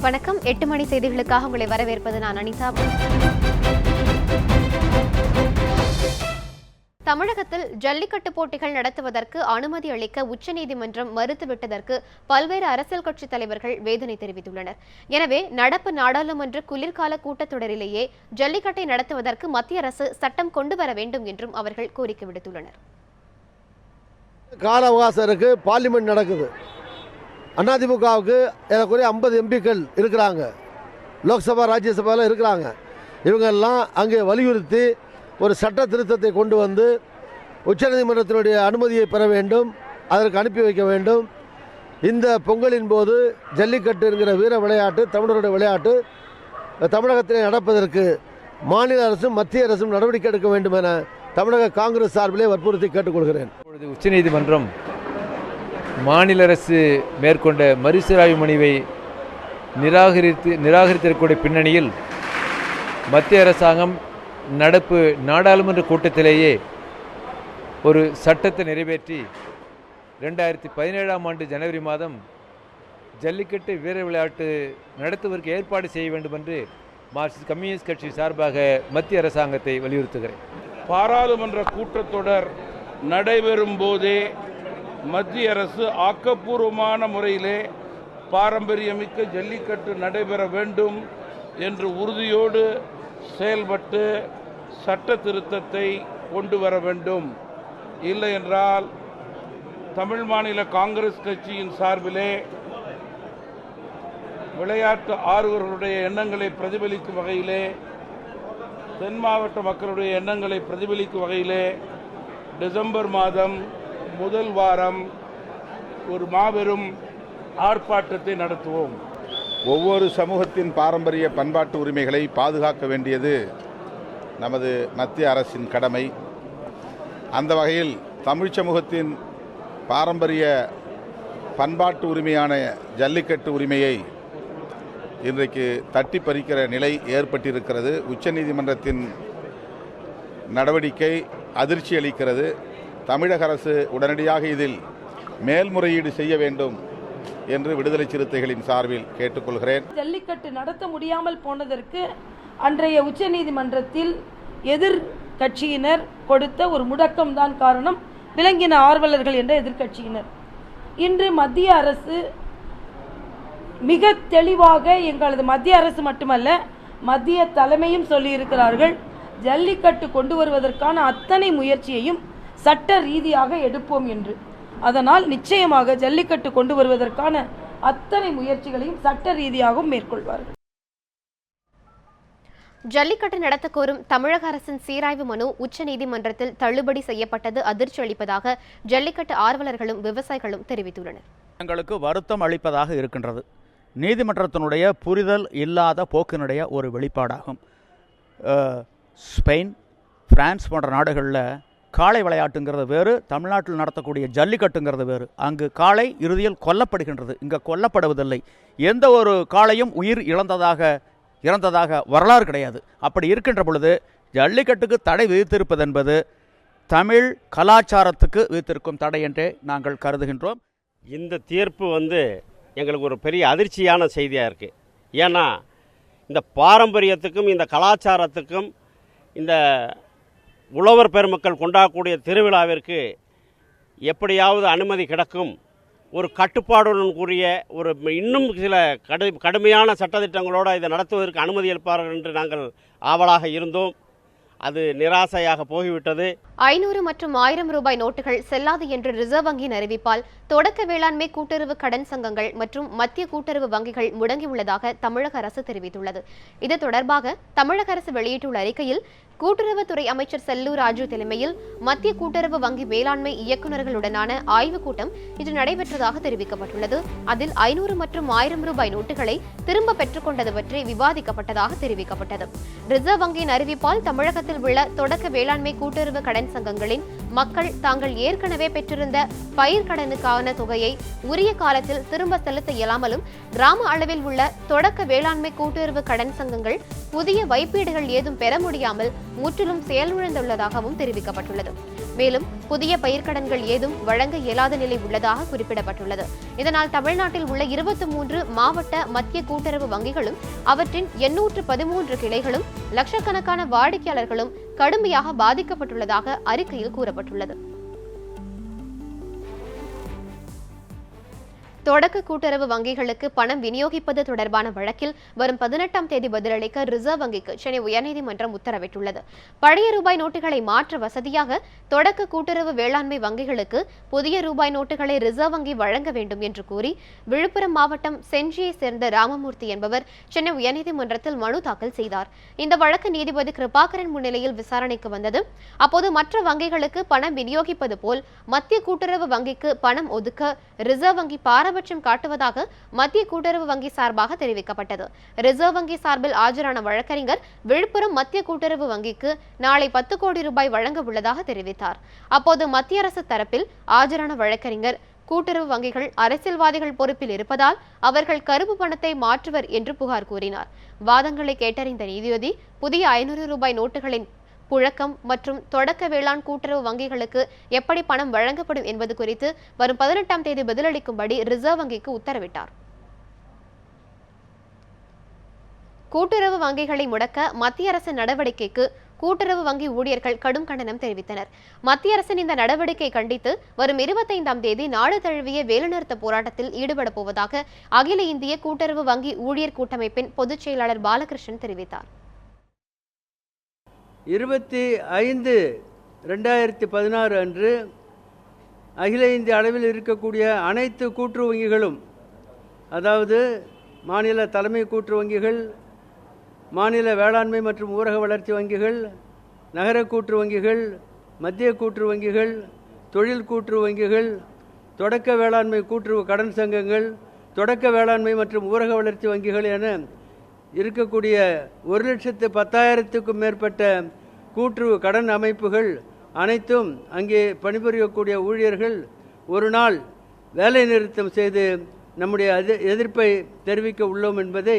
வணக்கம். 8 மணி செய்திகளுக்காக உங்களை வரவேற்பது நான் அனிதா. தமிழகத்தில் ஜல்லிக்கட்டு போட்டிகள் நடத்துவதற்கு அனுமதி அளிக்க உச்சநீதிமன்றம் மறுத்துவிட்டதற்கு பல்வேறு அரசியல் கட்சித் தலைவர்கள் வேதனை தெரிவித்துள்ளனர். எனவே நடப்பு நாடாளுமன்ற குளிர்கால கூட்டத்தொடரிலேயே ஜல்லிக்கட்டை நடத்துவதற்கு மத்திய அரசு சட்டம் கொண்டு வர வேண்டும் என்றும் அவர்கள் கோரிக்கை விடுத்துள்ளனர். கால அவகாசம் இருக்கு. பார்லிமெண்ட் நடக்குது. அதிமுகவுக்கு ஏறக்குறைய 50 எம்பிக்கள் இருக்கிறாங்க. லோக்சபா ராஜ்யசபாவில் இருக்கிறாங்க. இவங்கெல்லாம் அங்கே வலியுறுத்தி ஒரு சட்ட திருத்தத்தை கொண்டு வந்து உச்சநீதிமன்றத்தினுடைய அனுமதியை பெற வேண்டும், அதற்கு அனுப்பி வைக்க வேண்டும். இந்த பொங்கலின் போது ஜல்லிக்கட்டு என்கிற வீர விளையாட்டு, தமிழருடைய விளையாட்டு தமிழகத்திலே நடப்பதற்கு மாநில அரசும் மத்திய அரசும் நடவடிக்கை எடுக்க வேண்டும் என தமிழக காங்கிரஸ் சார்பிலே வற்புறுத்தி கேட்டுக்கொள்கிறேன். உச்சநீதிமன்றம் மாநில அரசு மேற்கொண்ட மறுசீராய்வு மனுவை நிராகரித்திருக்கக்கூடிய பின்னணியில் மத்திய அரசாங்கம் நடப்பு நாடாளுமன்ற கூட்டத்திலேயே ஒரு சட்டத்தை நிறைவேற்றி 2017ஆம் ஆண்டு ஜனவரி மாதம் ஜல்லிக்கட்டு வீர விளையாட்டு நடத்துவதற்கு ஏற்பாடு செய்ய வேண்டும் என்று மார்க்சிஸ்ட் கம்யூனிஸ்ட் கட்சி சார்பாக மத்திய அரசாங்கத்தை வலியுறுத்துகிறேன். பாராளுமன்ற கூட்டத்தொடர் நடைபெறும் போதே மத்திய அரசு ஆக்கப்பூர்வமான முறையிலே பாரம்பரியமிக்க ஜல்லிக்கட்டு நடைபெற வேண்டும் என்று உறுதியோடு செயல்பட்டு சட்ட திருத்தத்தை கொண்டு வர வேண்டும். இல்லை என்றால் தமிழ் மாநில காங்கிரஸ் கட்சியின் சார்பிலே விளையாட்டு ஆர்வலர்களுடைய எண்ணங்களை பிரதிபலிக்கும் வகையிலே, தென் மாவட்ட மக்களுடைய எண்ணங்களை பிரதிபலிக்கும் வகையிலே டிசம்பர் மாதம் முதல் வாரம் ஒரு மாபெரும் ஆர்ப்பாட்டத்தை நடத்துவோம். ஒவ்வொரு சமூகத்தின் பாரம்பரிய பண்பாட்டு உரிமைகளை பாதுகாக்க வேண்டியது நமது மத்திய அரசின் கடமை. அந்த வகையில் தமிழ் சமூகத்தின் பாரம்பரிய பண்பாட்டு உரிமையான ஜல்லிக்கட்டு உரிமையை இன்றைக்கு தட்டி பறிக்கிற நிலை ஏற்பட்டிருக்கிறது. உச்சநீதிமன்றத்தின் நடவடிக்கை அதிர்ச்சி அளிக்கிறது. தமிழக அரசு உடனடியாக இதில் மேல்முறையீடு செய்ய வேண்டும் என்று விடுதலை சிறுத்தைகளின் சார்பில் கேட்டுக்கொள்கிறேன். ஜல்லிக்கட்டு நடத்த முடியாமல் போனதற்கு அன்றைய உச்சநீதிமன்றத்தில் எதிர்கட்சியினர் கொடுத்த ஒரு முடக்கம்தான் காரணம். விலங்கின ஆர்வலர்கள் என்ற எதிர்கட்சியினர் இன்று மத்திய அரசு மிக தெளிவாக, எங்களது மத்திய அரசு மட்டுமல்ல மத்திய தலைமையும் சொல்லியிருக்கிறார்கள், ஜல்லிக்கட்டு கொண்டு வருவதற்கான அத்தனை முயற்சியையும் சட்ட ரீதியாக எடுப்போம் என்று. அதனால் நிச்சயமாக ஜல்லிக்கட்டு கொண்டு வருவதற்கான அத்தனை முயற்சிகளையும் சட்ட ரீதியாகவும் மேற்கொள்வார்கள். ஜல்லிக்கட்டு நடத்த கோரும் தமிழக அரசின் சீராய்வு மனு உச்சநீதிமன்றத்தில் தள்ளுபடி செய்யப்பட்டது அதிர்ச்சி அளிப்பதாக ஜல்லிக்கட்டு ஆர்வலர்களும் விவசாயிகளும் தெரிவித்துள்ளனர். எங்களுக்கு வருத்தம் அளிப்பதாக இருக்கின்றது. நீதிமன்றத்தினுடைய புரிதல் இல்லாத போக்கினுடைய ஒரு வெளிப்பாடாகும். ஸ்பெயின், பிரான்ஸ் போன்ற நாடுகளில் காளை விளையாட்டுங்கிறது வேறு, தமிழ்நாட்டில் நடத்தக்கூடிய ஜல்லிக்கட்டுங்கிறது வேறு. அங்கு காளை இறுதியில் கொல்லப்படுகின்றது, இங்கே கொல்லப்படுவதில்லை. எந்த ஒரு காளையும் உயிர் இறந்ததாக வரலாறு கிடையாது. அப்படி இருக்கின்ற பொழுது ஜல்லிக்கட்டுக்கு தடை விதித்திருப்பது என்பது தமிழ் கலாச்சாரத்துக்கு விதித்திருக்கும் தடை என்றே நாங்கள் கருதுகின்றோம். இந்த தீர்ப்பு எங்களுக்கு ஒரு பெரிய அதிர்ச்சியான செய்தியாக இருக்குது. ஏன்னா இந்த பாரம்பரியத்துக்கும் இந்த கலாச்சாரத்துக்கும் இந்த உழவர் பெருமக்கள் கொண்டாடக்கூடிய திருவிழாவிற்கு எப்படியாவது அனுமதி கிடைக்கும், ஒரு கட்டுப்பாடுடன் கூடிய ஒரு இன்னும் சில கடுமையான சட்டத்திட்டங்களோடு இதை நடத்துவதற்கு அனுமதி அளிப்பார்கள் என்று நாங்கள் ஆவலாக இருந்தோம். அது நிராசையாக போய்விட்டது. 500 மற்றும் 1000 ரூபாய் நோட்டுகள் செல்லாது என்று ரிசர்வ் வங்கியின் அறிவிப்பால் தொடக்க வேளாண்மை கூட்டுறவு கடன் சங்கங்கள் மற்றும் மத்திய கூட்டுறவு வங்கிகள் முடங்கியுள்ளதாக தமிழக அரசு தெரிவித்துள்ளது. இது தொடர்பாக தமிழக அரசு வெளியிட்டுள்ள அறிக்கையில், கூட்டுறவுத்துறை அமைச்சர் செல்லூர் ராஜு தலைமையில் மத்திய கூட்டுறவு வங்கி மேலாண்மை இயக்குநர்களுடனான ஆய்வுக் கூட்டம் இன்று நடைபெற்றதாக தெரிவிக்கப்பட்டுள்ளது. அதில் 500 மற்றும் 1000 ரூபாய் நோட்டுகளை திரும்ப பெற்றுக் கொண்டது பற்றி விவாதிக்கப்பட்டதாக தெரிவிக்கப்பட்டது. ரிசர்வ் வங்கியின் அறிவிப்பால் தமிழகத்தில் உள்ள தொடக்க வேளாண்மை கூட்டுறவு கடன் சங்கங்களின் மக்கள் தாங்கள் ஏற்கனவே பெற்றிருந்த பயிர் கடனுக்கான தொகையை உரிய காலத்தில் திரும்ப செலுத்த இயலாமலும், கிராம அளவில் உள்ள தொடக்க வேளாண்மை கூட்டுறவு கடன் சங்கங்கள் புதிய வைப்பீடுகள் ஏதும் பெற முடியாமல் முற்றிலும் செயலிழந்துள்ளதாகவும் தெரிவிக்கப்பட்டுள்ளது. மேலும் புதிய பயிர்க்கடன்கள் ஏதும் வழங்க இயலாத நிலை உள்ளதாக குறிப்பிடப்பட்டுள்ளது. இதனால் தமிழ்நாட்டில் உள்ள 23 மாவட்ட மத்திய கூட்டுறவு வங்கிகளும் அவற்றின் 813 கிளைகளும் லட்சக்கணக்கான வாடிக்கையாளர்களும் கடுமையாக பாதிக்கப்பட்டுள்ளதாக அறிக்கையில் கூறப்பட்டுள்ளது. தொடக்க கூட்டுறவு வங்கிகளுக்கு பணம் விநியோகிப்பது தொடர்பான வழக்கில் வரும் 18ஆம் தேதி பதிலளிக்க ரிசர்வ் வங்கிக்கு சென்னை உயர்நீதிமன்றம் உத்தரவிட்டுள்ளது. பழைய ரூபாய் நோட்டுகளை மாற்ற வசதியாக தொடக்க கூட்டுறவு வேளாண்மை வங்கிகளுக்கு புதிய ரூபாய் நோட்டுகளை ரிசர்வ் வங்கி வழங்க வேண்டும் என்று கூறி விழுப்புரம் மாவட்டம் செஞ்சியை சேர்ந்த ராமமூர்த்தி என்பவர் சென்னை உயர்நீதிமன்றத்தில் மனு தாக்கல் செய்தார். இந்த வழக்கு நீதிபதி கிருபாகரன் முன்னிலையில் விசாரணைக்கு வந்தது. அப்போது மற்ற வங்கிகளுக்கு பணம் விநியோகிப்பது போல் மத்திய கூட்டுறவு வங்கிக்கு பணம் ஒதுக்க ரிசர்வ் வங்கி பாரபட்சம் காட்டுவதாக மத்திய கூட்டுறவு வங்கி சார்பாக தெரிவிக்கப்பட்டது. ரிசர்வ் வங்கி சார்பில் ஆஜரான வழக்கறிஞர் விழுப்புரம் மத்திய கூட்டுறவு வங்கிக்கு நாளை 10 கோடி ரூபாய் வழங்க உள்ளதாக தெரிவித்தார். அப்போது மத்திய அரசு தரப்பில் ஆஜரான வழக்கறிஞர் கூட்டுறவு வங்கிகள் அரசியல்வாதிகள் பொறுப்பில் இருப்பதால் அவர்கள் கருப்பு பணத்தை மாற்றுவர் என்று புகார் கூறினார். வாதங்களை கேட்டறிந்த நீதிபதி புதிய 500 ரூபாய் நோட்டுகளின் புழக்கம் மற்றும் தொடக்க வேளாண் கூட்டுறவு வங்கிகளுக்கு எப்படி பணம் வழங்கப்படும் என்பது குறித்து வரும் 18ஆம் தேதி பதிலளிக்கும்படி ரிசர்வ் வங்கிக்கு உத்தரவிட்டார். கூட்டுறவு வங்கிகளை முடக்க மத்திய அரசு நடவடிக்கைக்கு கூட்டுறவு வங்கி ஊழியர்கள் கடும் கண்டனம் தெரிவித்தனர். மத்திய அரசின் இந்த நடவடிக்கை கண்டித்து வரும் 25ஆம் தேதி நாடு தழுவிய வேலைநிறுத்த போராட்டத்தில் ஈடுபட போவதாக அகில இந்திய கூட்டுறவு வங்கி ஊழியர் கூட்டமைப்பின் பொதுச் செயலாளர் பாலகிருஷ்ணன் தெரிவித்தார். 25/2016 அன்று அகில இந்திய அளவில் இருக்கக்கூடிய அனைத்து கூட்டுறவு வங்கிகளும், அதாவது மாநில தலைமை கூட்டுறவு வங்கிகள், மாநில வேளாண்மை மற்றும் ஊரக வளர்ச்சி வங்கிகள், நகர கூட்டுறவு வங்கிகள், மத்திய கூட்டுறவு வங்கிகள், தொழில் கூட்டுறவு வங்கிகள், தொடக்க வேளாண்மை கூட்டுறவு கடன் சங்கங்கள், தொடக்க வேளாண்மை மற்றும் ஊரக வளர்ச்சி வங்கிகள் என இருக்கக்கூடிய 1,10,000க்கும் மேற்பட்ட கூட்டுறவு கடன் அமைப்புகள் அனைத்தும் அங்கே பணிபுரியக்கூடிய ஊழியர்கள் ஒரு நாள் வேலை நிறுத்தம் செய்து நம்முடைய எதிர்ப்பை தெரிவிக்க உள்ளோம் என்பதை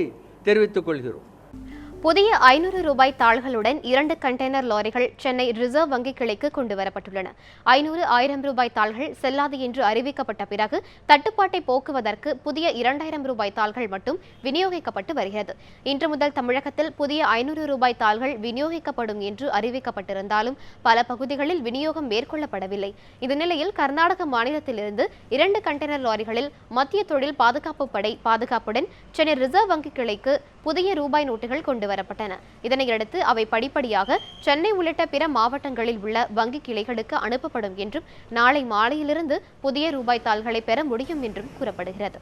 தெரிவித்துக் கொள்கிறோம். புதிய 500 ரூபாய் தாள்களுடன் 2 கண்டெய்னர் லாரிகள் சென்னை ரிசர்வ் வங்கி கிளைக்கு கொண்டு வரப்பட்டுள்ளன. 500, 1000 ரூபாய் தாள்கள் செல்லாது என்று அறிவிக்கப்பட்ட பிறகு தட்டுப்பாட்டை போக்குவதற்கு புதிய 2000 ரூபாய் தாள்கள் மட்டும் விநியோகிக்கப்பட்டு வருகிறது. இன்று முதல் தமிழகத்தில் புதிய 500 ரூபாய் தாள்கள் விநியோகிக்கப்படும் என்று அறிவிக்கப்பட்டிருந்தாலும் பல பகுதிகளில் விநியோகம் மேற்கொள்ளப்படவில்லை. இந்த நிலையில் கர்நாடக மாநிலத்திலிருந்து 2 கண்டெய்னர் லாரிகளில் மத்திய தொழில் பாதுகாப்பு படை பாதுகாப்புடன் சென்னை ரிசர்வ் வங்கி கிளைக்கு புதிய ரூபாய் நோட்டுகள் கொண்டு வரப்பட்டன. இதனையடுத்து அவை படிப்படியாக சென்னை உள்ளிட்ட பிற மாவட்டங்களில் உள்ள வங்கி கிளைகளுக்கு அனுப்பப்படும் என்றும் நாளை மாலையிலிருந்து புதிய ரூபாய் தாள்களை பெற முடியும் என்றும் கூறப்படுகிறது.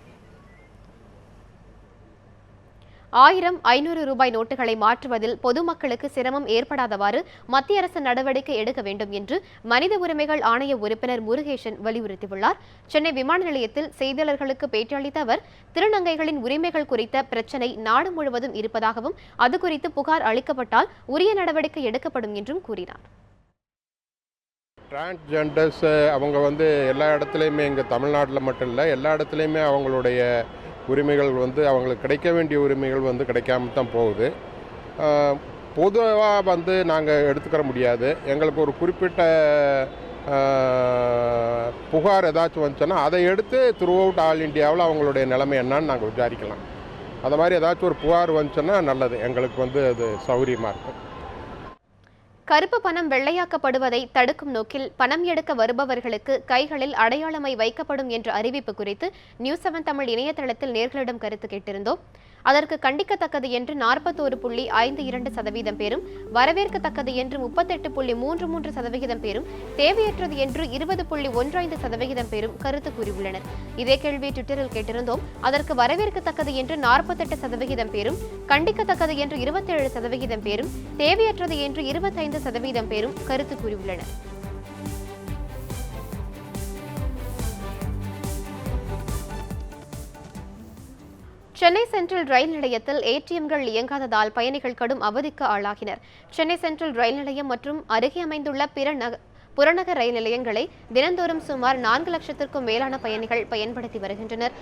1000, 500 ரூபாய் நோட்டுகளை மாற்றுவதில் பொதுமக்களுக்கு சிரமம் ஏற்படாதவாறு மத்திய அரசு நடவடிக்கை எடுக்க வேண்டும் என்று மனித உரிமைகள் ஆணைய உறுப்பினர் முருகேசன் வலியுறுத்தியுள்ளார். சென்னை விமான நிலையத்தில் செய்தியாளர்களுக்கு பேட்டியளித்த அவர், திருநங்கைகளின் உரிமைகள் குறித்த பிரச்சினை நாடு முழுவதும் இருப்பதாகவும் அது குறித்து புகார் அளிக்கப்பட்டால் உரிய நடவடிக்கை எடுக்கப்படும் என்றும் கூறினார். டிரான்ஸ்ஜெண்டர்ஸ் அவங்க எல்லா இடத்துலையுமே, இங்கே தமிழ்நாட்டில் மட்டும் இல்லை, எல்லா இடத்துலையுமே அவங்களுடைய உரிமைகள் அவங்களுக்கு கிடைக்க வேண்டிய உரிமைகள் கிடைக்காம தான் போகுது. பொதுவாக நாங்கள் எடுத்துக்கிற முடியாது. எங்களுக்கு ஒரு குறிப்பிட்ட புகார் ஏதாச்சும் வந்துச்சுன்னா அதை எடுத்து த்ரூ அவுட் ஆல் இண்டியாவில் அவங்களுடைய நிலைமை என்னன்னு நாங்கள் விசாரிக்கலாம். அது மாதிரி ஏதாச்சும் ஒரு புகார் வந்துச்சுன்னா நல்லது, எங்களுக்கு அது சௌகரியமாக இருக்கும். கருப்பு பணம் வெள்ளையாக்கப்படுவதை தடுக்கும் நோக்கில் பணம் எடுக்க வருபவர்களுக்கு கைகளில் அடையாளமை வைக்கப்படும் என்ற அறிவிப்பு குறித்து நியூஸ் 7 தமிழ் இணையதளத்தில் நேயர்களிடம் கருத்து கேட்டிருந்தோம். அதற்கு கண்டிக்கத்தக்கது என்று 41.52% பேரும், வரவேற்கத்தக்கது என்று 38.33% பேரும், தேவையற்றது என்று 20.15% பேரும் கருத்து கூறியுள்ளனர். இதே கேள்வியை ட்விட்டரில் கேட்டிருந்தோம். அதற்கு வரவேற்கத்தக்கது என்று 48% பேரும், கண்டிக்கத்தக்கது என்று 27% பேரும், தேவையற்றது என்று 25% பேரும் கருத்து கூறியுள்ளனர். சென்னை சென்ட்ரல் ரயில் நிலையத்தில் ஏடிஎம்கள் இயங்காததால் பயணிகள் கடும் அவதிக்கு ஆளாகினர். சென்னை சென்ட்ரல் ரயில் நிலையம் மற்றும் அருகே அமைந்துள்ள புறநகர் ரயில் நிலையங்களை தினந்தோறும் சுமார் 4 லட்சத்திற்கும் மேலான பயணிகள் பயன்படுத்தி வருகின்றனர்.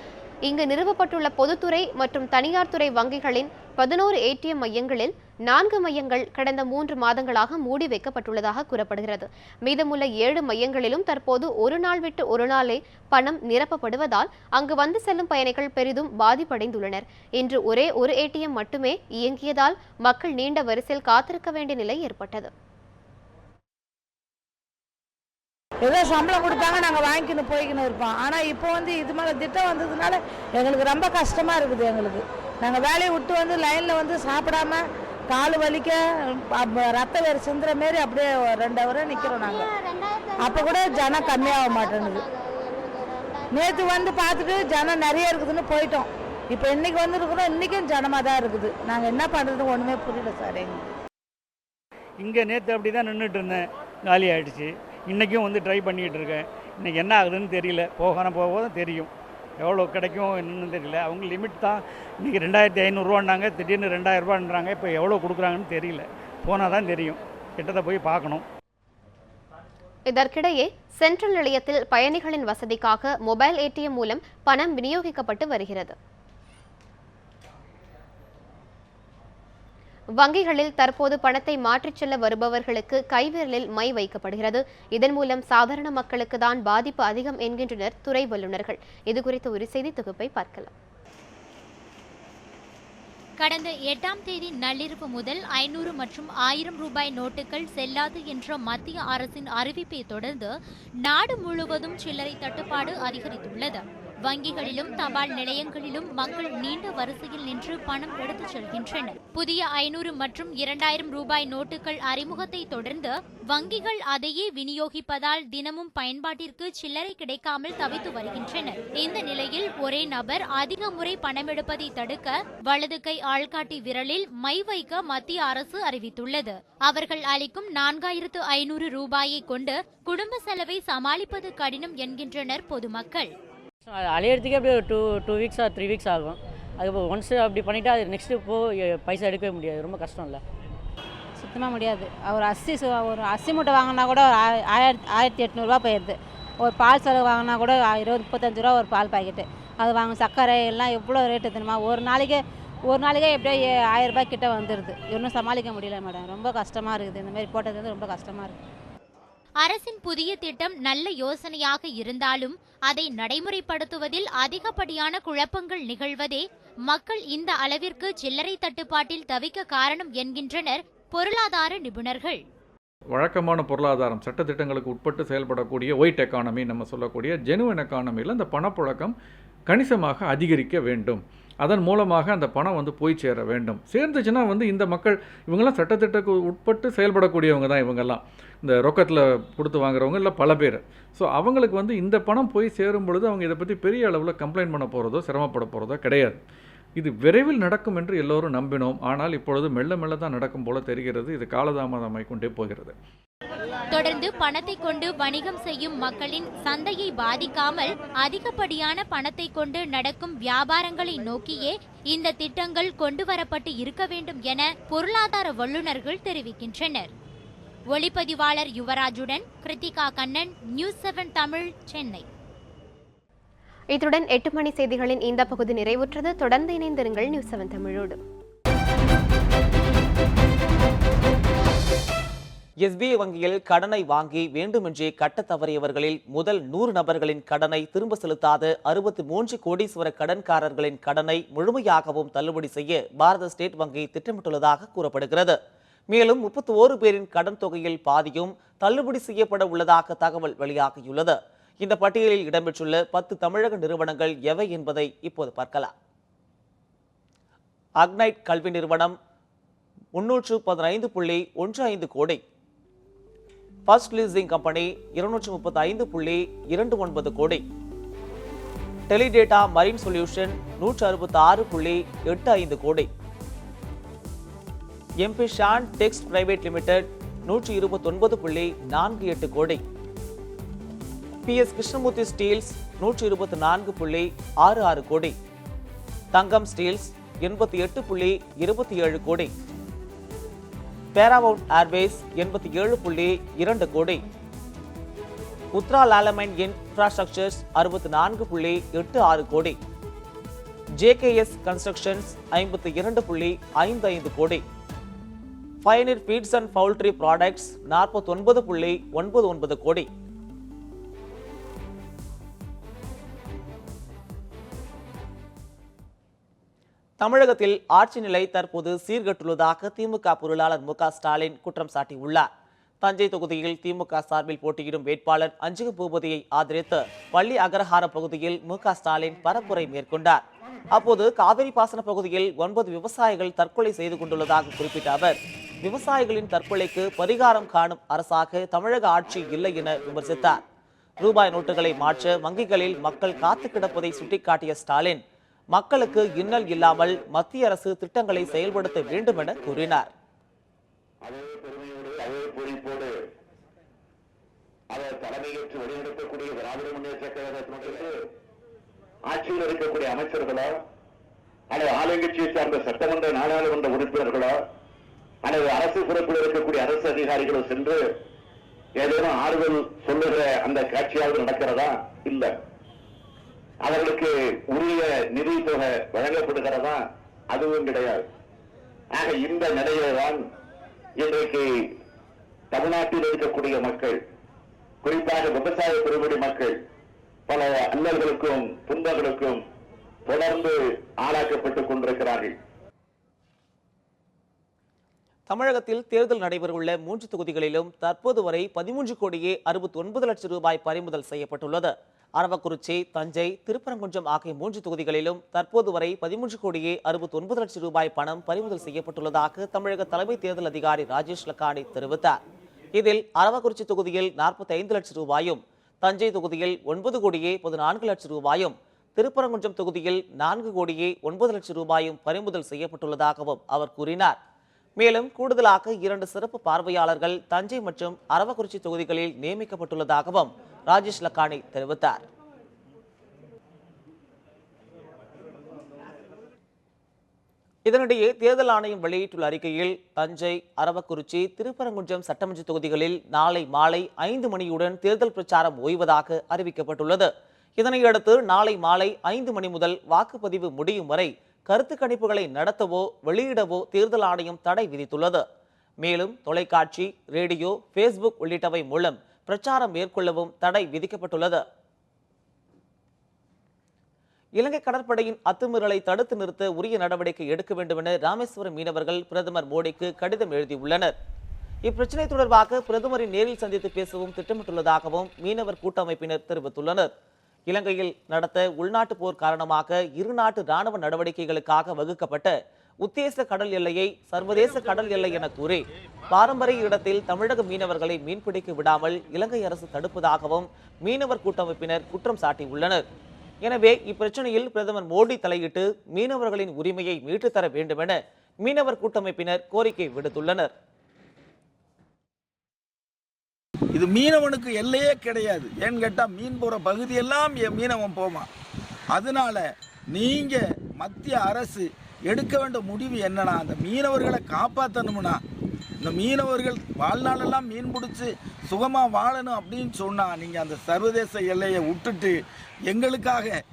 இங்கு நிறுவப்பட்டுள்ள பொதுத்துறை மற்றும் தனியார் துறை வங்கிகளின் 11 ஏடிஎம் மையங்களில் 4 மையங்கள் கடந்த 3 மாதங்களாக மூடி வைக்கப்பட்டுள்ளதாக கூறப்படுகிறது. மீதமுள்ள 7 மையங்களிலும் தற்போது ஒரு நாள் விட்டு ஒரு நாளே பணம் நிரப்பப்படுவதால் அங்கு வந்து செல்லும் பயணிகள் பெரிதும் பாதிப்படைந்துள்ளனர். இன்று ஒரே ஒரு ATM மட்டுமே இயங்கியதால் மக்கள் நீண்ட வரிசையில் காத்திருக்க வேண்டிய நிலை ஏற்பட்டது. ஏதோ சம்பளம் கொடுப்பாங்க, நாங்கள் வாங்கிக்கின்னு போய்க்கின்னு இருப்போம். ஆனால் இப்போ வந்து இது மேலே திட்டம் வந்ததுனால எங்களுக்கு ரொம்ப கஷ்டமாக இருக்குது. எங்களுக்கு நாங்கள் வேலையை விட்டு வந்து லைனில் வந்து சாப்பிடாம கால் வலிக்க ரத்த வேறு சிந்துற மாரி அப்படியே 2 ஹவர் நிற்கிறோம் நாங்கள். அப்போ கூட ஜனம் கம்மியாக மாட்டேங்குது. நேற்று வந்து பார்த்துட்டு ஜனம் நிறைய இருக்குதுன்னு போயிட்டோம். இப்போ இன்னைக்கு வந்துருக்குறோம், இன்றைக்கும் ஜனமாக தான் இருக்குது. நாங்கள் என்ன பண்ணுறது ஒன்றுமே புரியல சார் எங்களுக்கு. இங்கே நேற்று அப்படி தான் நின்றுட்டு இருந்தேன், காலி ஆகிடுச்சு. இன்றைக்கும் வந்து ட்ரை பண்ணிகிட்டு இருக்கேன். இன்றைக்கி என்ன ஆகுதுன்னு தெரியல, போக தான் தெரியும். எவ்வளோ கிடைக்கும் என்னன்னு தெரியல. அவங்க லிமிட் தான் இன்றைக்கி 2500 திடீர்னு 2000 இப்போ எவ்வளோ கொடுக்குறாங்கன்னு தெரியல. போனால் தான் தெரியும், கிட்டத்தை போய் பார்க்கணும். இதற்கிடையே சென்ட்ரல் நிலையத்தில் பயணிகளின் வசதிக்காக மொபைல் ATM மூலம் பணம் விநியோகிக்கப்பட்டு வருகிறது. வங்கிகளில் தற்போது பணத்தை மாற்றிச் செல்ல வருபவர்களுக்கு கைவிரலில் மை வைக்கப்படுகிறது. இதன் மூலம் சாதாரண மக்களுக்கு தான் பாதிப்பு அதிகம் என்கின்றனர் துறை வல்லுநர்கள். இதுகுறித்த ஒரு செய்தி தொகுப்பை பார்க்கலாம். கடந்த 8ஆம் தேதி நள்ளிரவு முதல் 500 மற்றும் 1000 ரூபாய் நோட்டுகள் செல்லாது என்ற மத்திய அரசின் அறிவிப்பை தொடர்ந்து நாடு முழுவதும் சில்லறை தட்டுப்பாடு அதிகரித்துள்ளது. வங்கிகளிலும் தபால் நிலையங்களிலும் மக்கள் நீண்ட வரிசையில் நின்று பணம் எடுத்துச் செல்கின்றனர். புதிய 500 மற்றும் 2000 ரூபாய் நோட்டுகள் அறிமுகத்தை தொடர்ந்து வங்கிகள் அதையே விநியோகிப்பதால் தினமும் பயன்பாட்டிற்கு சில்லறை கிடைக்காமல் தவித்து வருகின்றனர். இந்த நிலையில் ஒரே நபர் அதிக முறை பணம் எடுப்பதை தடுக்க வலது கை ஆள்காட்டி விரலில் மை வைக்க மத்திய அரசு அறிவித்துள்ளது. அவர்கள் அளிக்கும் 4500 ரூபாயை கொண்டு குடும்ப செலவை சமாளிப்பது கடினம் என்கின்றனர் பொதுமக்கள். அலையிறதுக்கே அப்படியே 2 வீக்ஸ் ஆர் 3 வீக்ஸ் ஆகும். அது ஒன்ஸ் அப்படி பண்ணிவிட்டு அது நெக்ஸ்ட்டு பைசா எடுக்கவே முடியாது. ரொம்ப கஷ்டம் இல்லை, சுத்தமாக முடியாது. ஒரு அரிசி மூட்டை வாங்கினா கூட ஒரு 1800 போயிடுது. ஒரு பால் செலவு வாங்கினா கூட 20-35 ரூபா ஒரு பால் பாக்கெட்டு. அது வாங்க சர்க்கரை எல்லாம் எவ்வளோ ரேட்டு தெரியுமா? ஒரு நாளைக்கே எப்படியோ 1000 ரூபாய் கிட்ட வந்துடுது. இன்னும் சமாளிக்க முடியல மேடம். ரொம்ப கஷ்டமாக இருக்குது. இந்த மாதிரி போட்டது வந்து ரொம்ப கஷ்டமாக இருக்குது. அரசின் புதிய திட்டம் நல்ல யோசனையாக இருந்தாலும் அதை நடைமுறைப்படுத்துவதில் அதிகப்படியான குழப்பங்கள் நிகழ்வதே மக்கள் இந்த அளவிற்கு சில்லறை தட்டுப்பாட்டில் தவிக்க காரணம் என்கின்றனர் பொருளாதார நிபுணர்கள். வழக்கமான பொருளாதாரம் சட்டத்திட்டங்களுக்கு உட்பட்டு செயல்படக்கூடிய ஒயிட் எக்கானமி நம்ம சொல்லக்கூடிய ஜெனுவன் எக்கானமியில் அந்த பணப்புழக்கம் கணிசமாக அதிகரிக்க வேண்டும். அதன் மூலமாக அந்த பணம் வந்து போய் சேர வேண்டும். சேர்ந்துச்சுன்னா வந்து இந்த மக்கள் இவங்கெல்லாம் சட்டத்திட்டக்கு உட்பட்டு செயல்படக்கூடியவங்க தான். இவங்கெல்லாம் இந்த ரொக்கத்தில் கொடுத்து வாங்குறவங்க இல்லை பல பேர். ஸோ அவங்களுக்கு வந்து இந்த பணம் போய் சேரும் பொழுது அவங்க இதை பற்றி பெரிய அளவில் கம்ப்ளைண்ட் பண்ண போகிறதோ சிரமப்பட போகிறதோ கிடையாது. இது விரைவில் நடக்கும் என்று எல்லோரும் நம்பினோம். ஆனால் இப்பொழுது மெல்ல மெல்ல தான் நடக்கும் போல தெரிகிறது. இது காலதாமதமாய் கொண்டே போகிறது. தொடர்ந்து பணத்தை கொண்டு வணிகம் செய்யும் மக்களின் சந்தையை பாதிக்காமல் அதிகப்படியான பணத்தை கொண்டு நடக்கும் வியாபாரங்களை நோக்கியே இந்த திட்டங்கள் கொண்டு வரப்பட்டு இருக்க வேண்டும் என பொருளாதார வல்லுநர்கள் தெரிவிக்கின்றனர். ஒளிப்பதிவாளர் யுவராஜுடன் கிருத்திகா கண்ணன், நியூஸ் 7 தமிழ், சென்னை. இத்துடன் 8 மணி செய்திகளின் இந்த பகுதி நிறைவுற்றது. தொடர்ந்து இணைந்திருங்கள் நியூஸ் 7 தமிழோடு. SBI வங்கியில் கடனை வாங்கி வேண்டுமென்றே கட்டத் தவறியவர்களில் முதல் 100 நபர்களின் கடனை திரும்ப செலுத்தாத 63 கோடீஸ்வர கடன்காரர்களின் கடனை முழுமையாகவும் தள்ளுபடி செய்ய பாரத ஸ்டேட் வங்கி திட்டமிட்டுள்ளதாக கூறப்படுகிறது. மேலும் 31 பேரின் கடன் தொகையில் பாதியும் தள்ளுபடி செய்யப்பட உள்ளதாக தகவல் வெளியாகியுள்ளது. இந்த பட்டியலில் இடம்பெற்றுள்ள 10 தமிழக நிறுவனங்கள் எவை என்பதை இப்போது பார்க்கலாம். அக்னைட் கல்வி நிறுவனம் 315.15 கோடி, ஃபர்ஸ்ட் லீசிங் கம்பெனி 235.29 கோடி, டெலிடேட்டா marine solution 166.85 crore, MP Shan text private limited 129.48 crore, PS Krishnamurthy Steeles 124.66 கோடி, தங்கம் ஸ்டீல்ஸ் 88.27 கோடி, பேராமவுண்ட் ஏர்வேஸ் 87.2 கோடி, உத்ரா லாலமைன் இன்ஃப்ராஸ்ட்ரக்சர்ஸ் 64.86 கோடி, JKS கன்ஸ்ட்ரக்ஷன்ஸ் 52.55 கோடி, பயனீர் ஃபீட்ஸ் அண்ட் பவுல்ட்ரி ப்ராடக்ட்ஸ் 49.99 கோடி. தமிழகத்தில் ஆட்சி நிலை தற்போது சீர்கெட்டுள்ளதாக திமுக பொருளாளர் மு க ஸ்டாலின் குற்றம் சாட்டியுள்ளார். தஞ்சை தொகுதியில் திமுக சார்பில் போட்டியிடும் வேட்பாளர் அஞ்சுக பூபதியை ஆதரித்து பள்ளி அகரஹார பகுதியில் மு க ஸ்டாலின் பரப்புரை மேற்கொண்டார். அப்போது காவிரி பாசன பகுதியில் 9 விவசாயிகள் தற்கொலை செய்து கொண்டுள்ளதாக குறிப்பிட்ட அவர், விவசாயிகளின் தற்கொலைக்கு பரிகாரம் காணும் அரசாக தமிழக ஆட்சி இல்லை என விமர்சித்தார். ரூபாய் நோட்டுகளை மாற்ற வங்கிகளில் மக்கள் காத்து கிடப்பதை சுட்டிக்காட்டிய ஸ்டாலின், மக்களுக்கு இன்னல் இல்லாமல் மத்திய அரசு திட்டங்களை செயல்படுத்த வேண்டும் என கூறினார். அவர் தலைமையேற்று வழிநடத்தக்கூடிய திராவிட முன்னேற்ற கழகத்திற்கு ஆட்சியில் இருக்கக்கூடிய அமைச்சர்களோ அல்லது ஆளுங்கட்சியை சார்ந்த சட்டமன்ற நாடாளுமன்ற உறுப்பினர்களோ அல்லது அரசு சிறப்பில் இருக்கக்கூடிய அரசு அதிகாரிகளோ சென்று ஏதேனும் ஆறுதல் சொல்லுகிற அந்த காட்சியாவது நடக்கிறதா? இல்லை. அவர்களுக்கு உரிய நிதி தொகை வழங்கப்படுகிறதா? அதுவும் கிடையாது. ஆக இந்த நிலையில்தான் இன்றைக்கு தமிழ்நாட்டில் இருக்கக்கூடிய மக்கள், குறிப்பாக விவசாய பெருங்குடி மக்கள் பல அல்லல்களுக்கும் துன்பங்களுக்கும் தொடர்ந்து ஆளாக்கப்பட்டுக் கொண்டிருக்கிறார்கள். தமிழகத்தில் தேர்தல் நடைபெறவுள்ள 3 தொகுதிகளிலும் தற்போது வரை 13,69 லட்சம் ரூபாய் பறிமுதல் செய்யப்பட்டுள்ளது. அரவக்குறிச்சி, தஞ்சை, திருப்பரங்குன்றம் ஆகிய 3 தொகுதிகளிலும் தற்போது வரை 13,69 லட்சம் ரூபாய் பணம் பறிமுதல் செய்யப்பட்டுள்ளதாக தமிழக தலைமை தேர்தல் அதிகாரி ராஜேஷ் லக்கானி தெரிவித்தார். இதில் அரவக்குறிச்சி தொகுதியில் 45 லட்சம் ரூபாயும், தஞ்சை தொகுதியில் 9,14 லட்சம் ரூபாயும், திருப்பரங்குன்றம் தொகுதியில் 4,9 லட்சம் ரூபாயும் பறிமுதல் செய்யப்பட்டுள்ளதாகவும் அவர் கூறினார். மேலும் கூடுதலாக 2 சிறப்பு பார்வையாளர்கள் தஞ்சை மற்றும் அரவக்குறிச்சி தொகுதிகளில் நியமிக்கப்பட்டுள்ளதாகவும் ராஜேஷ் லக்கானி தெரிவித்தார். இதனிடையே தேர்தல் ஆணையம் வெளியிட்டுள்ள அறிக்கையில் தஞ்சை, அரவக்குறிச்சி, திருப்பரங்குன்றம் சட்டமன்ற தொகுதிகளில் நாளை மாலை 5 மணியுடன் தேர்தல் பிரச்சாரம் ஓய்வதாக அறிவிக்கப்பட்டுள்ளது. இதனையடுத்து நாளை மாலை 5 மணி முதல் வாக்குப்பதிவு முடியும் வரை கருத்து கணிப்புகளை நடத்தவோ வெளியிடவோ தேர்தல் ஆணையம் தடை விதித்துள்ளது. மேலும் தொலைக்காட்சி, ரேடியோ, பேஸ்புக் உள்ளிட்டவை மூலம் பிரச்சாரம் மேற்கொள்ளவும் தடை விதிக்கப்பட்டுள்ளது. இலங்கை கடற்படையின் அத்துமீறலை தடுத்து நிறுத்த உரிய நடவடிக்கை எடுக்க வேண்டும் என ராமேஸ்வரம் மீனவர்கள் பிரதமர் மோடிக்கு கடிதம் எழுதியுள்ளனர். இப்பிரச்சினை தொடர்பாக பிரதமரை நேரில் சந்தித்து பேசவும் திட்டமிட்டுள்ளதாகவும் மீனவர் கூட்டமைப்பினர் தெரிவித்துள்ளனர். இலங்கையில் நடத்த உள்நாட்டு போர் காரணமாக இரு நாட்டு ராணுவ நடவடிக்கைகளுக்காக வகுக்கப்பட்ட உத்தேச கடல் எல்லையை சர்வதேச கடல் எல்லை என கூறி பாரம்பரிய இடத்தில் தமிழக மீனவர்களை மீன்பிடிக்க விடாமல் இலங்கை அரசு தடுப்பதாகவும் மீனவர் கூட்டமைப்பினர் குற்றம் சாட்டியுள்ளனர். எனவே இப்பிரச்சனையில் பிரதமர் மோடி தலையிட்டு மீனவர்களின் உரிமையை மீட்டுத் தர வேண்டும் என மீனவர் கூட்டமைப்பினர் கோரிக்கை விடுத்துள்ளனர். இது மீனவனுக்கு எல்லையே கிடையாது. ஏன்னு கேட்டால் மீன் போகிற பகுதியெல்லாம் மீனவன் போவான். அதனால நீங்கள் மத்திய அரசு எடுக்க வேண்டிய முடிவு என்னன்னா, அந்த மீனவர்களை காப்பாற்றணும்னா, இந்த மீனவர்கள் வாழ்நாளெல்லாம் மீன் பிடிச்சி சுகமாக வாழணும் அப்படின்னு சொன்னால் நீங்கள் அந்த சர்வதேச எல்லையை விட்டுட்டு எங்களுக்காக,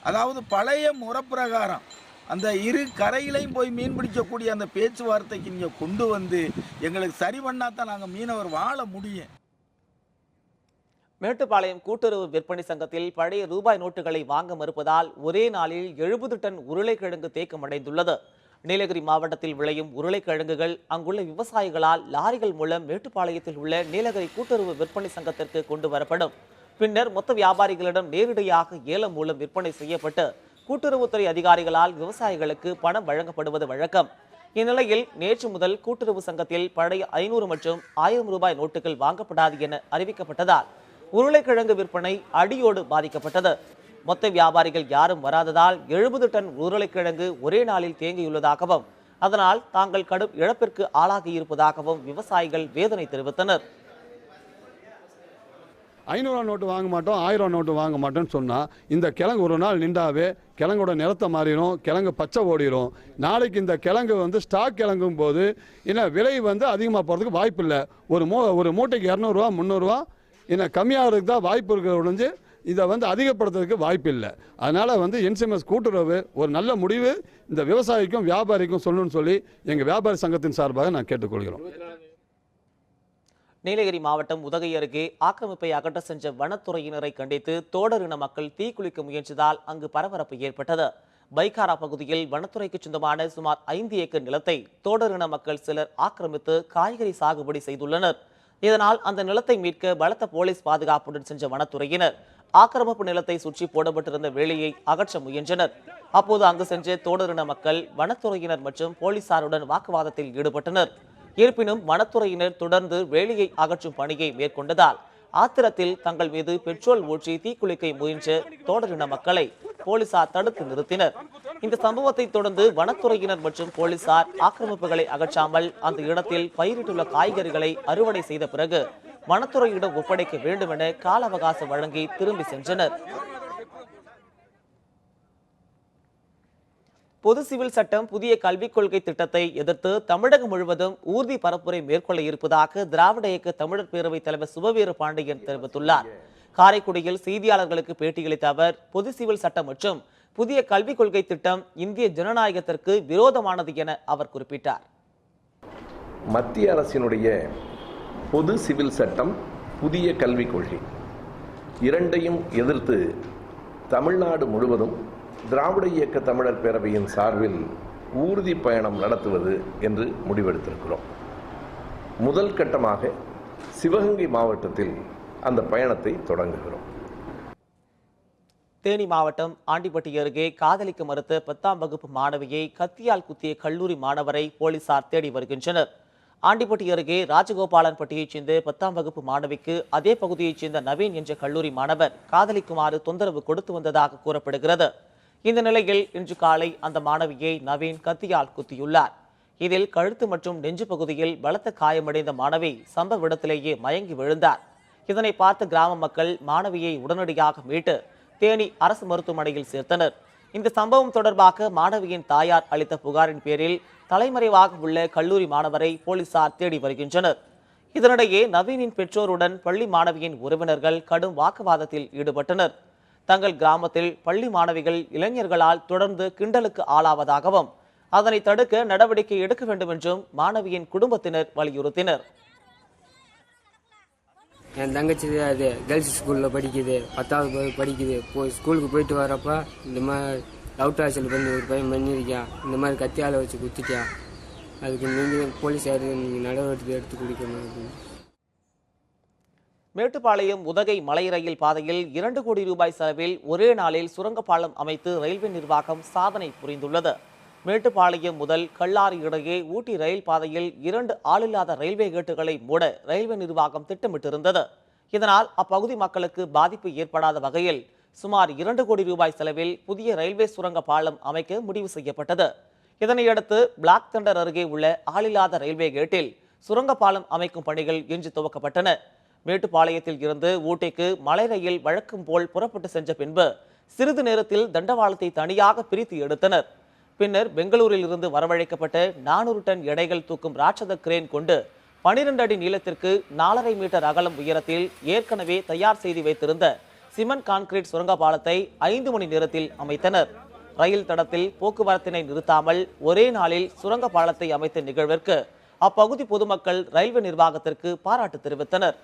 அதாவது பழைய முறைப்பிரகாரம் அந்த இரு கரையிலையும் போய் மீன் பிடிக்கக்கூடிய அந்த பேச்சுவார்த்தைக்கு நீங்கள் கொண்டு வந்து எங்களுக்கு சரி பண்ணாதான் நாங்கள் மீனவர் வாழ முடியும். மேட்டுப்பாளையம் கூட்டுறவு விற்பனை சங்கத்தில் பழைய ரூபாய் நோட்டுகளை வாங்க மறுப்பதால் ஒரே நாளில் 70 டன் உருளைக்கிழங்கு தேக்கமடைந்துள்ளது. நீலகிரி மாவட்டத்தில் விளையும் உருளைக்கிழங்குகள் அங்குள்ள விவசாயிகளால் லாரிகள் மூலம் மேட்டுப்பாளையத்தில் உள்ள நீலகிரி கூட்டுறவு விற்பனை சங்கத்திற்கு கொண்டு வரப்படும். பின்னர் மொத்த வியாபாரிகளிடம் நேரடியாக ஏலம் மூலம் விற்பனை செய்யப்பட்டு கூட்டுறவுத்துறை அதிகாரிகளால் விவசாயிகளுக்கு பணம் வழங்கப்படுவது வழக்கம். இந்நிலையில் நேற்று முதல் கூட்டுறவு சங்கத்தில் பழைய 500 மற்றும் 1000 ரூபாய் நோட்டுகள் வாங்கப்படாது என அறிவிக்கப்பட்டதால் உருளைக்கிழங்கு விற்பனை அடியோடு பாதிக்கப்பட்டது. மொத்த வியாபாரிகள் யாரும் வராததால் 70 டன் உருளைக்கிழங்கு ஒரே நாளில் தேங்கியுள்ளதாகவும் அதனால் தாங்கள் கடும் இழப்பிற்கு ஆளாகி இருப்பதாகவும் விவசாயிகள் வேதனை தெரிவித்தனர். 500 நோட்டு வாங்க மாட்டோம், 1000 நோட்டு வாங்க மாட்டோம்னு சொன்னால் இந்த கிழங்கு ஒரு நாள் நின்றாவே கிழங்கோட நிலத்தை மாறிடும், கிழங்கு பச்சை ஓடிடும். நாளைக்கு இந்த கிழங்கு ஸ்டாக் கிழங்கும் போது இன்னும் விலை அதிகமாக போகிறதுக்கு வாய்ப்பு இல்லை. ஒரு மூட்டைக்கு 200 ரூபா 300 ரூபா இன்னும் கம்மியாகிறதுக்கு தான் வாய்ப்பு இருக்கிற ஒழிஞ்சு இதை வந்து அதிகப்படுத்துறதுக்கு வாய்ப்பு இல்லை. அதனால் வந்து என்சிஎம்எஸ் கூட்டுறவு ஒரு நல்ல முடிவு இந்த விவசாயிக்கும் வியாபாரிக்கும் சொல்லணும்னு சொல்லி எங்கள் வியாபாரி சங்கத்தின் சார்பாக நான் கேட்டுக்கொள்கிறோம். நீலகிரி மாவட்டம் உதகை அருகே ஆக்கிரமிப்பை அகற்ற சென்ற வனத்துறையினரை கண்டித்து தோடர் இன மக்கள் தீக்குளிக்க முயன்றதால் அங்கு பரபரப்பு ஏற்பட்டது. பைக்காரா பகுதியில் வனத்துறைக்கு சொந்தமான சுமார் 5 ஏக்கர் நிலத்தை தோடர் இன மக்கள் சிலர் ஆக்கிரமித்து காய்கறி சாகுபடி செய்துள்ளனர். இதனால் அந்த நிலத்தை மீட்க பலத்த போலீஸ் பாதுகாப்புடன் சென்ற வனத்துறையினர் ஆக்கிரமிப்பு நிலத்தை சுற்றி போடப்பட்டிருந்த வேலியை அகற்ற முயன்றனர். அப்போது அங்கு சென்ற தோடர் இன மக்கள் வனத்துறையினர் மற்றும் போலீசாருடன் வாக்குவாதத்தில் ஈடுபட்டனர். இருப்பினும் வனத்துறையினர் தொடர்ந்து வேலியை அகற்றும் பணியை மேற்கொண்டதால் ஆத்திரத்தில் தங்கள் மீது பெட்ரோல் ஊற்றி தீக்குளிக்க முயன்ற தோடரின மக்களை போலீசார் தடுத்து நிறுத்தினர். இந்த சம்பவத்தை தொடர்ந்து வனத்துறையினர் மற்றும் போலீசார் ஆக்கிரமிப்புகளை அகற்றாமல் அந்த இடத்தில் பயிரிட்டுள்ள காய்கறிகளை அறுவடை செய்த பிறகு வனத்துறையிடம் ஒப்படைக்க வேண்டும் என கால அவகாசம் வழங்கி திரும்பி சென்றனர். பொது சிவில் சட்டம் புதிய கல்விக் கொள்கை திட்டத்தை எதிர்த்து தமிழகம் முழுவதும் ஊர்தி பரப்புரை மேற்கொள்ள இருப்பதாக திராவிட இயக்க தமிழர் பேரவைத் தலைவர் சுபவீர பாண்டியன் தெரிவித்துள்ளார். காரைக்குடியில் செய்தியாளர்களுக்கு பேட்டியளித்த அவர் பொது சிவில் சட்டம் மற்றும் புதிய கல்விக் கொள்கை திட்டம் இந்திய ஜனநாயகத்திற்கு விரோதமானது என அவர் குறிப்பிட்டார். மத்திய அரசினுடைய பொது சிவில் சட்டம் புதிய கல்விக் கொள்கை இரண்டையும் எதிர்த்து தமிழ்நாடு முழுவதும் திராவிட இயக்க தமிழர் பேரவையின் சார்பில் ஊர்தி பயணம் நடத்துவது என்று முடிவெடுத்திருக்கிறோம். முதல் கட்டமாக சிவகங்கை மாவட்டத்தில் அந்த பயணத்தை தொடங்குகிறோம். தேனி மாவட்டம் ஆண்டிப்பட்டி அருகே காதலிக்க மறுத்த 10ஆம் வகுப்பு மாணவியை கத்தியால் குத்திய கல்லூரி மாணவரை போலீசார் தேடி வருகின்றனர். ஆண்டிப்பட்டி அருகே ராஜகோபாலன்பட்டியைச் சேர்ந்த 10ஆம் வகுப்பு மாணவிக்கு அதே பகுதியைச் சேர்ந்த நவீன் என்ற கல்லூரி மாணவர் காதலிக்குமாறு தொந்தரவு கொடுத்து வந்ததாக கூறப்படுகிறது. இந்த நிலையில் இன்று காலை அந்த மாணவியை நவீன் கத்தியால் குத்தியுள்ளார். இதில் கழுத்து மற்றும் நெஞ்சு பகுதியில் பலத்த காயமடைந்த மாணவி சம்பவ இடத்திலேயே மயங்கி விழுந்தார். இதனை பார்த்த கிராம மக்கள் மாணவியை உடனடியாக மீட்டு தேனி அரசு மருத்துவமனையில் சேர்த்தனர். இந்த சம்பவம் தொடர்பாக மாணவியின் தாயார் அளித்த புகாரின் பேரில் தலைமறைவாக உள்ள கல்லூரி மாணவரை போலீசார் தேடி வருகின்றனர். இதனிடையே நவீனின் பெற்றோருடன் பள்ளி மாணவியின் உறவினர்கள் கடும் வாக்குவாதத்தில் ஈடுபட்டனர். தங்கள் கிராமத்தில் பள்ளி மாணவிகள் இளைஞர்களால் தொடர்ந்து கிண்டலுக்கு ஆளாவதாகவும் அதனை தடுக்க நடவடிக்கை எடுக்க வேண்டும் என்றும் மாணவியின் குடும்பத்தினர் வலியுறுத்தினர். என் தங்கச்சி அது கேர்ள்ஸ் ஸ்கூலில் படிக்குது, 10வது படிக்குது. ஸ்கூலுக்கு போயிட்டு வரப்ப இந்த மாதிரி லவ் டார்ச்சல் பண்ணி ஒரு பையன் பண்ணியிருக்கான், இந்த மாதிரி கத்தியால் வச்சு குத்திட்டான். அதுக்கு நீங்கள் போலீஸார் நீங்கள் நடவடிக்கை எடுத்து கொடுக்கணும் அப்படின்னு. மேட்டுப்பாளையம் உதகை மலை ரயில் பாதையில் 2 கோடி ரூபாய் செலவில் ஒரே நாளில் சுரங்கப்பாலம் அமைத்து ரயில்வே நிர்வாகம் சாதனை புரிந்துள்ளது. மேட்டுப்பாளையம் முதல் கல்லாறு இடையே ஊட்டி ரயில் பாதையில் 2 ஆளில்லாத ரயில்வே கேட்டுகளை மூட ரயில்வே நிர்வாகம் திட்டமிட்டிருந்தது. இதனால் அப்பகுதி மக்களுக்கு பாதிப்பு ஏற்படாத வகையில் சுமார் 2 கோடி ரூபாய் செலவில் புதிய ரயில்வே சுரங்க பாலம் அமைக்க முடிவு செய்யப்பட்டது. இதனையடுத்து பிளாக் தண்டர் அருகே உள்ள ஆளில்லாத ரயில்வே கேட்டில் சுரங்க பாலம் அமைக்கும் பணிகள் இன்று துவக்கப்பட்டன. மேட்டுப்பாளையத்தில் இருந்து ஊட்டிக்கு மலை ரயில் வழக்கம் போல் புறப்பட்டு சென்ற பின்பு சிறிது நேரத்தில் தண்டவாளத்தை தனியாக பிரித்து எடுத்தனர். பின்னர் பெங்களூரில் இருந்து வரவழைக்கப்பட்ட 400 டன் எடைகள் தூக்கும் ராட்சத கிரேன் கொண்டு 12 அடி நீளத்திற்கு 4.5 மீட்டர் அகலம் உயரத்தில் ஏற்கனவே தயார் செய்து வைத்திருந்த சிமெண்ட் கான்கிரீட் சுரங்க பாலத்தை 5 மணி நேரத்தில் அமைத்தனர். ரயில் தடத்தில் போக்குவரத்தினை நிறுத்தாமல் ஒரே நாளில் சுரங்க பாலத்தை அமைத்த நிகழ்விற்கு அப்பகுதி பொதுமக்கள் ரயில்வே நிர்வாகத்திற்கு பாராட்டு தெரிவித்தனர்.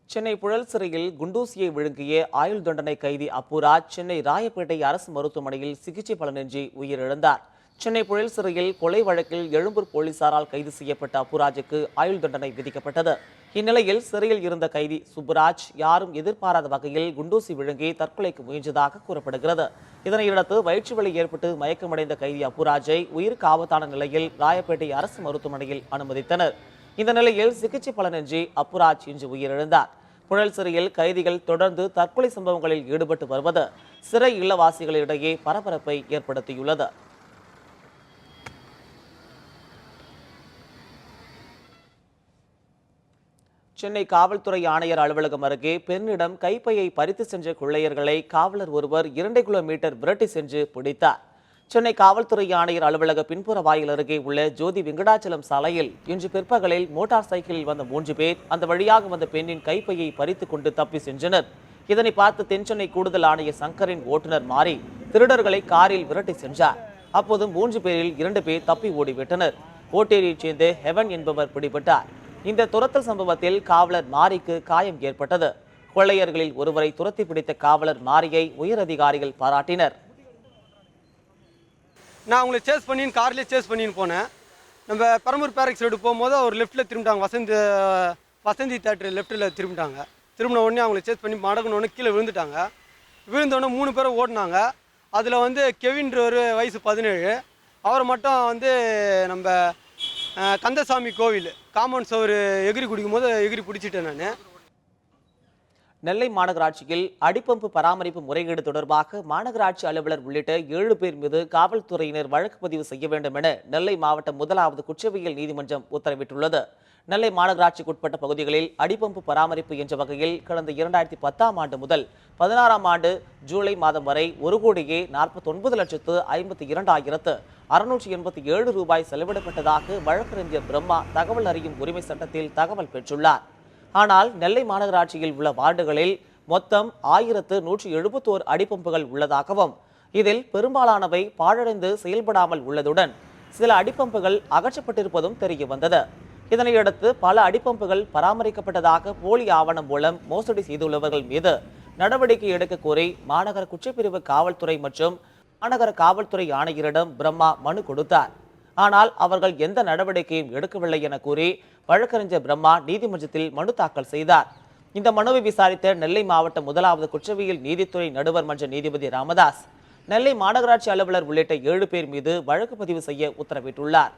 சென்னை புழல் சிறையில் குண்டூசியை விழுங்கிய ஆயுள் தண்டனை கைதி அப்புராஜ் சென்னை ராயப்பேட்டை அரசு மருத்துவமனையில் சிகிச்சை பலனின்றி உயிரிழந்தார். சென்னை புழல் சிறையில் கொலை வழக்கில் எழும்பூர் போலீசாரால் கைது செய்யப்பட்ட அப்புராஜுக்கு ஆயுள் தண்டனை விதிக்கப்பட்டது. இந்நிலையில் சிறையில் இருந்த கைதி சுப்புராஜ் யாரும் எதிர்பாராத வகையில் குண்டூசி விழுங்கி தற்கொலைக்கு முயன்றதாக கூறப்படுகிறது. இதனையடுத்து வயிற்று வலி ஏற்பட்டு மயக்கமடைந்த கைதி அப்புராஜை உயிருக்கு ஆபத்தான நிலையில் ராயப்பேட்டை அரசு மருத்துவமனையில் அனுமதித்தனர். இந்த நிலையில் சிகிச்சை பலனின்றி அப்புராஜ் இன்று உயிரிழந்தார். புழல் சிறையில் கைதிகள் தொடர்ந்து தற்கொலை சம்பவங்களில் ஈடுபட்டு வருவது சிறை இல்லவாசிகளிடையே பரபரப்பை ஏற்படுத்தியுள்ளது. சென்னை காவல்துறை ஆணையர் அலுவலகம் அருகே பெண்ணிடம் கைப்பையை பறித்து சென்ற கொள்ளையர்களை காவலர் ஒருவர் 2 கிலோமீட்டர் விரட்டி சென்று பிடித்தார். சென்னை காவல்துறை ஆணையர் அலுவலக பின்புற வாயில் அருகே உள்ள ஜோதி வெங்கடாச்சலம் சாலையில் இன்று பிற்பகலில் மோட்டார் சைக்கிளில் வந்த 3 பேர் அந்த வழியாக வந்த பெண்ணின் கைப்பையை பறித்துக் கொண்டு தப்பி சென்றனர். இதனை பார்த்து தென்சென்னை கூடுதல் ஆணையர் சங்கரின் ஓட்டுநர் மாறி திருடர்களை காரில் விரட்டி சென்றார். அப்போது 3 பேரில் 2 பேர் தப்பி ஓடிவிட்டனர். ஓட்டேரியைச் சேர்ந்த ஹெவன் என்பவர் பிடிபட்டார். இந்த துரத்தல் சம்பவத்தில் காவலர் மாரிக்கு காயம் ஏற்பட்டது. கொள்ளையர்களில் ஒருவரை துரத்தி பிடித்த காவலர் மாரியை உயரதிகாரிகள் பாராட்டினர். நான் அவங்களை சேஸ் பண்ணி கார்லேயே சேஸ் பண்ணின்னு போனேன். நம்ம பெரம்பூர் பேரக்ஸ் ரோடு போகும்போது ஒரு லெஃப்ட்டில் திரும்பிட்டாங்க. வசந்தி தேட்டர் லெஃப்ட்டில் திரும்பிட்டாங்க. திரும்பின உடனே அவங்கள சேஸ் பண்ணி மடக்கணுன்னு கீழே விழுந்துட்டாங்க. விழுந்தோடனே 3 பேரும் ஓடினாங்க. அதில் வந்து கெவின்றவர் வயசு 17, அவரை மட்டும் நம்ம கந்தசாமி கோவில் காம்பவுண்ட் சவர் எகிரி குடிக்கும் போது எகிரி பிடிச்சிட்டேன் நான். நெல்லை மாநகராட்சியில் அடிப்பம்பு பராமரிப்பு முறைகேடு தொடர்பாக மாநகராட்சி அலுவலர் உள்ளிட்ட 7 பேர் மீது காவல்துறையினர் வழக்கு பதிவு செய்ய வேண்டும் என நெல்லை மாவட்ட 1வது குற்றவியல் நீதிமன்றம் உத்தரவிட்டுள்ளது. நெல்லை மாநகராட்சிக்குட்பட்ட பகுதிகளில் அடிப்பம்பு பராமரிப்பு என்ற வகையில் கடந்த 2010ஆம் ஆண்டு முதல் 16ஆம் ஆண்டு ஜூலை மாதம் வரை 1,49,52,687 ரூபாய் செலவிடப்பட்டதாக வழக்கறிஞர் பிரம்மா தகவல் அறியும் உரிமை சட்டத்தில் தகவல் பெற்றுள்ளார். ஆனால் நெல்லை மாநகராட்சியில் உள்ள வார்டுகளில் மொத்தம் 1171 அடிப்பம்புகள் உள்ளதாகவும் இதில் பெரும்பாலானவை பாழடைந்து செயல்படாமல் உள்ளதுடன் சில அடிப்பம்புகள் அகற்றப்பட்டிருப்பதும் தெரிய வந்தது. இதனையடுத்து பல அடிப்பம்புகள் பராமரிக்கப்பட்டதாக போலி ஆவணம் மூலம் மோசடி செய்துள்ளவர்கள் மீது நடவடிக்கை எடுக்க கோரி மாநகர குற்றப்பிரிவு காவல்துறை மற்றும் மாநகர காவல்துறை ஆணையரிடம் பிரம்மா மனு கொடுத்தார். ஆனால் அவர்கள் எந்த நடவடிக்கையும் எடுக்கவில்லை என கூறி வழக்கறிஞர் பிரம்மா நீதிமன்றத்தில் மனு தாக்கல் செய்தார். இந்த மனுவை விசாரித்த நெல்லை மாவட்ட 1வது குற்றவியல் நீதித்துறை நடுவர் மன்ற நீதிபதி ராமதாஸ் நெல்லை மாநகராட்சி அலுவலர் உள்ளிட்ட 7 பேர் மீது வழக்கு பதிவு செய்ய உத்தரவிட்டுள்ளார்.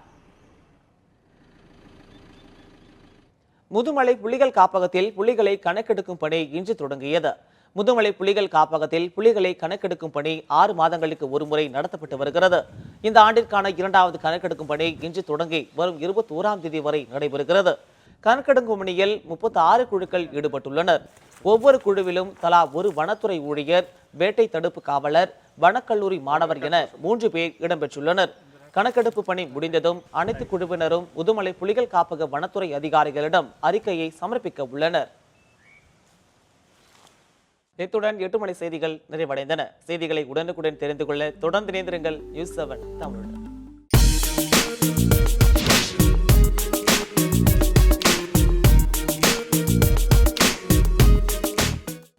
முதுமலை புலிகள் காப்பகத்தில் புலிகளை கணக்கெடுக்கும் பணி இன்று தொடங்கியது. முதுமலை புலிகள் காப்பகத்தில் புலிகளை கணக்கெடுக்கும் பணி 6 மாதங்களுக்கு ஒருமுறை நடத்தப்பட்டு வருகிறது. இந்த ஆண்டிற்கான 2வது கணக்கெடுக்கும் பணி இன்று தொடங்கி வரும் 21ஆம் தேதி வரை நடைபெறுகிறது. கணக்கெடுக்கும் பணியில் 36 குழுக்கள் ஈடுபட்டுள்ளனர். ஒவ்வொரு குழுவிலும் தலா ஒரு வனத்துறை ஊழியர், வேட்டை தடுப்பு காவலர், வனக்கல்லூரி மாணவர் என 3 பேர் இடம்பெற்றுள்ளனர். கணக்கெடுப்பு பணி முடிந்ததும் அனைத்து குழுவினரும் முதுமலை புலிகள் காப்பக வனத்துறை அதிகாரிகளிடம் அறிக்கையை சமர்ப்பிக்க உள்ளனர். இத்துடன் 8 மணி செய்திகள் நிறைவடைந்தன. செய்திகளை உடனுக்குடன் தெரிந்து கொள்ள தொடர்ந்து இணைந்திருங்கள் நியூஸ் 7 தமிழ்.